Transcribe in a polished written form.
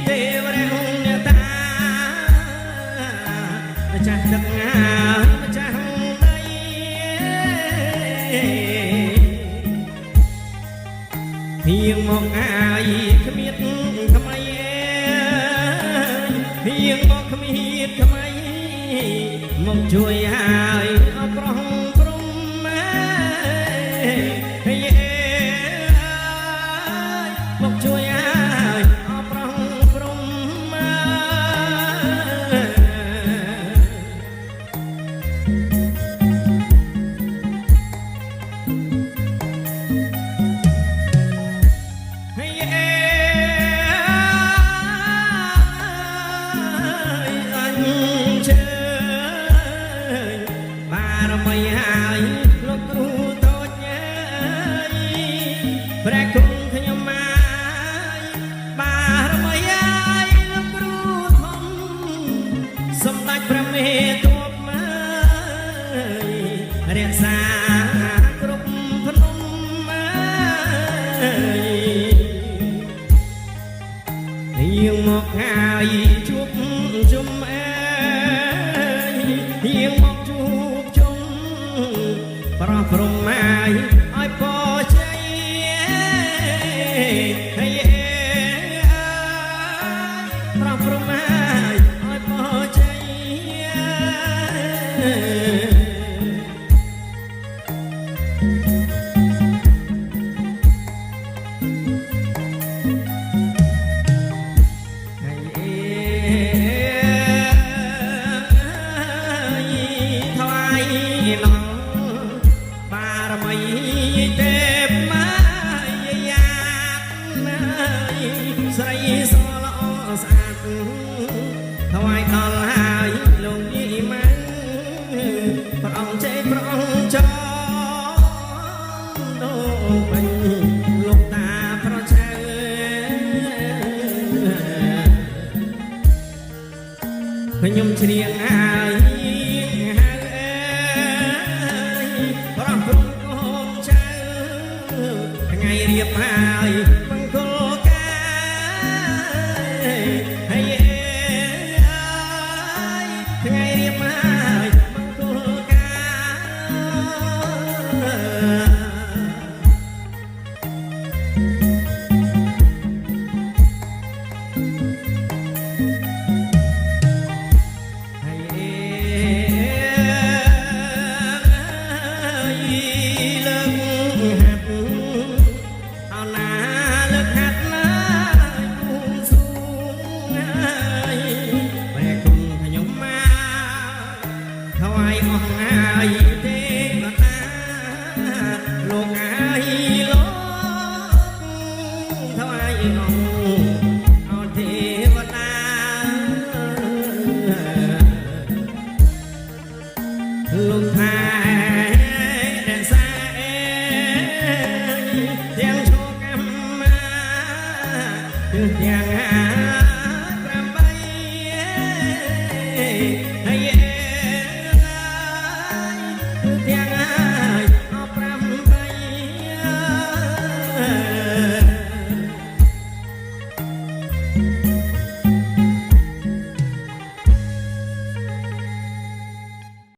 ទេវរាំងអ្នកតាម្ចាស់ទឹកងាម្ចាស់ដីហៀងមកអាយគ្មានថ្មីហៀងមកគ្មានថ្មីមកជួយហើយអបរំព្រំមកជួយហើយអបរំព្រំព្រះគុណខ្ញុំមកបារមីហើយលោកគ្រូធំសម្ដេចព្រះមេទ័ពមករក្សាគ្រប់ភ្នំហៀងមកហើយជួបជុំហៀងមកជួបជុំប្រោះព្រំហើយឲ្យពរជ័យប្រោះព្រំហើយឲ្យពរជ័យថ្វាយឡងបារមីទេពមាយាណាស្រីសល្អស្អាតថ្វាយដល់ហើយលោកយីម៉ាំងព្រះអង្គចេព្រះអង្គចង់ដូនវិញលោកតាប្រឆៅខ្ញុំច្រៀងហើយប្រោះព្រំកូនចៅថ្ងៃរៀបហើយ